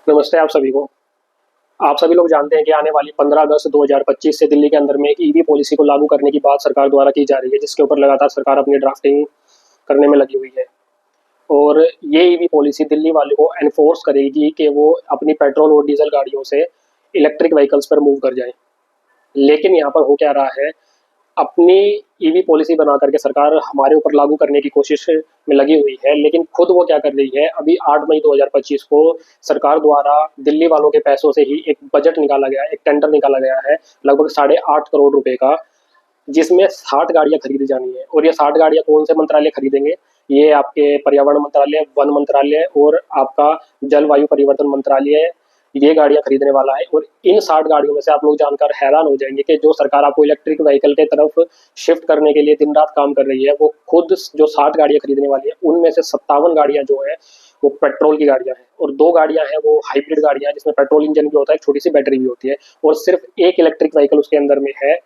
नमस्ते आप सभी को। आप सभी लोग जानते हैं कि आने वाली 15 अगस्त 2025 से दिल्ली के अंदर में एक ईवी पॉलिसी को लागू करने की बात सरकार द्वारा की जा रही है, जिसके ऊपर लगातार सरकार अपनी ड्राफ्टिंग करने में लगी हुई है। और ये ईवी पॉलिसी दिल्ली वालों को एनफोर्स करेगी कि वो अपनी पेट्रोल और डीजल गाड़ियों से इलेक्ट्रिक व्हीकल्स पर मूव कर जाएँ। लेकिन यहाँ पर हो क्या रहा है, अपनी ईवी पॉलिसी बना करके सरकार हमारे ऊपर लागू करने की कोशिश में लगी हुई है, लेकिन खुद वो क्या कर रही है, अभी 8 मई 2025 को सरकार द्वारा दिल्ली वालों के पैसों से ही एक बजट निकाला गया है, एक टेंडर निकाला गया है लगभग 8.5 करोड़ रुपए का, जिसमें 60 गाड़ियाँ खरीदी जानी है। और ये 60 गाड़ियाँ कौन से मंत्रालय खरीदेंगे? ये आपके पर्यावरण मंत्रालय, वन मंत्रालय और आपका जलवायु परिवर्तन मंत्रालय ये गाड़ियाँ खरीदने वाला है। और इन 60 गाड़ियों में से आप लोग जानकर हैरान हो जाएँगे कि जो सरकार आपको इलेक्ट्रिक व्हीकल के तरफ शिफ्ट करने के लिए दिन-रात काम कर रही है, वो खुद जो 60 गाड़ियाँ खरीदने वाली है, उनमें से 57 गाड़ियाँ जो हैं, वो पेट्रोल की गाड़ियाँ हैं और 2 गाड़ियाँ हैं वो हाइब्रिड गाड़ियाँ हैं, जिसमें पेट्रोल इंजन भी होता है, एक छोटी-सी बैटरी भी होती है और सिर्फ़ 1 इलेक्ट्रिक व्हीकल उसके अंदर में है।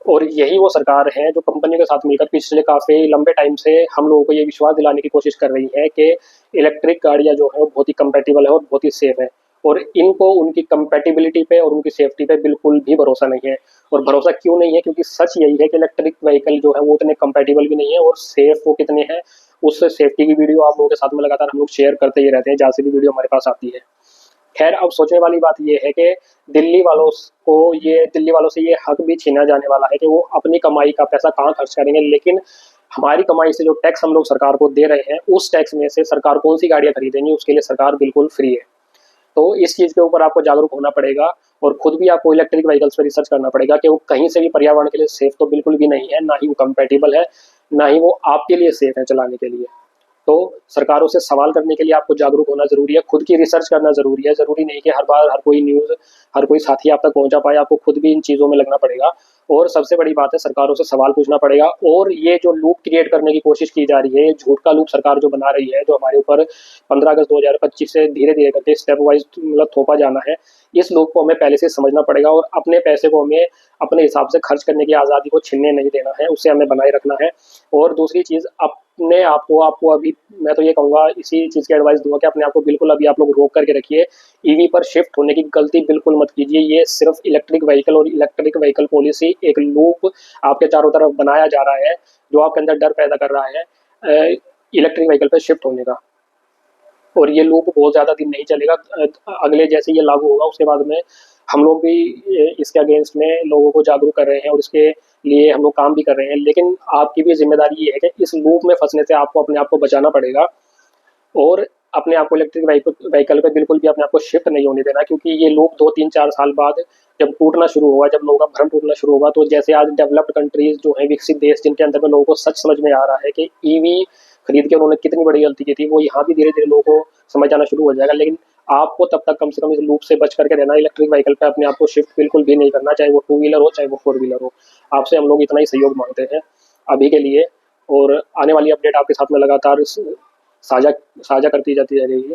और यही वो सरकार है जो कंपनी के साथ मिलकर पिछले काफ़ी लंबे टाइम से हम लोगों को ये विश्वास दिलाने की कोशिश कर रही है कि इलेक्ट्रिक गाड़ियाँ जो हैं वो बहुत ही कंपैटिबल है और बहुत ही सेफ है। और इनको उनकी कंपैटिबिलिटी पे और उनकी सेफ्टी पे बिल्कुल भी भरोसा नहीं है। और भरोसा क्यों नहीं है? क्योंकि सच यही है कि इलेक्ट्रिक व्हीकल जो है वो उतने कंपैटिबल भी नहीं है और सेफ वो कितने हैं, उस सेफ्टी की वीडियो आप लोगों के साथ में लगातार हम लोग शेयर करते ही रहते हैं, जहाँ से भी वीडियो हमारे पास आती है। खैर, अब सोचने वाली बात ये है कि दिल्ली वालों से ये हक भी छीना जाने वाला है कि वो अपनी कमाई का पैसा कहाँ खर्च करेंगे, लेकिन हमारी कमाई से जो टैक्स हम लोग सरकार को दे रहे हैं, उस टैक्स में से सरकार कौन-सी गाड़ियाँ खरीदेंगी, उसके लिए सरकार बिल्कुल फ्री है। तो इस चीज़ के ऊपर आपको जागरूक होना पड़ेगा और खुद भी आपको इलेक्ट्रिक व्हीकल्स पे रिसर्च करना पड़ेगा कि वो कहीं से भी पर्यावरण के लिए सेफ तो बिल्कुल भी नहीं है, ना ही वो कंपैटिबल है, ना ही वो आपके लिए सेफ है चलाने के लिए। तो सरकारों से सवाल करने के लिए आपको जागरूक होना ज़रूरी है, खुद की रिसर्च करना ज़रूरी है। ज़रूरी नहीं कि हर बार हर कोई न्यूज़, हर कोई साथी आप तक पहुँचा पाए, आपको खुद भी इन चीज़ों में लगना पड़ेगा। और सबसे बड़ी बात है, सरकारों से सवाल पूछना पड़ेगा। और ये जो लूप क्रिएट करने की कोशिश की जा रही है, ये झूठ का लूप सरकार जो बना रही है, जो हमारे ऊपर 15 अगस्त 2025 से धीरे-धीरे करके स्टेप वाइज़ मतलब थोपा जाना है, इस लूप को हमें पहले से समझना पड़ेगा और अपने पैसे को हमें अपने हिसाब से खर्च करने की आज़ादी को छीनने नहीं देना है, उसे हमें बनाए रखना है। और दूसरी चीज़, अपने आप को आपको अभी मैं तो ये कहूँगा, इसी चीज़ की एडवाइस दूँगा कि अपने आप को बिल्कुल अभी आप लोग रोक करके रखिए। ईवी पर शिफ्ट होने की गलती बिल्कुल मत कीजिए। ये सिर्फ़ इलेक्ट्रिक व्हीकल और इलेक्ट्रिक व्हीकल पॉलिसी एक लूप आपके चारों तरफ बनाया जा रहा है, जो आपके अंदर डर पैदा कर रहा है इलेक्ट्रिक व्हीकल पे शिफ्ट होने का। और ये लूप बहुत ज़्यादा दिन नहीं चलेगा। अगले जैसे ये लागू होगा उसके बाद में हम लोग भी इसके अगेंस्ट में लोगों को जागरूक कर रहे हैं और इसके लिए हम लोग काम भी कर रहे हैं। लेकिन आपकी भी ज़िम्मेदारी ये है कि इस लूप में फँसने से आपको अपने आप को बचाना पड़ेगा और अपने आप को इलेक्ट्रिक व्हीकल पे बिल्कुल भी अपने आप को शिफ्ट नहीं होने देना, क्योंकि ये लूप 2, 3, 4 साल बाद जब टूटना शुरू होगा, जब लोगों का भ्रम टूटना शुरू होगा, तो जैसे आज डेवलप्ड कंट्रीज़ जो हैं, विकसित देश जिनके अंदर में लोगों को सच समझ में आ रहा है कि ईवी खरीद के उन्होंने कितनी बड़ी गलती की थी, वो यहाँ भी धीरे-धीरे लोगों को समझ आना शुरू हो जाएगा। लेकिन आपको तब तक कम से कम इस लूप से बच करके रहना, इलेक्ट्रिक व्हीकल पे अपने आप को शिफ्ट बिल्कुल भी नहीं करना, चाहे वो टू व्हीलर हो, चाहे वो फोर व्हीलर हो। आपसे हम लोग इतना ही सहयोग माँगते हैं अभी के लिए। और आने वाली अपडेट आपके साथ में लगातार साझा साझा करती जाती रहेगी।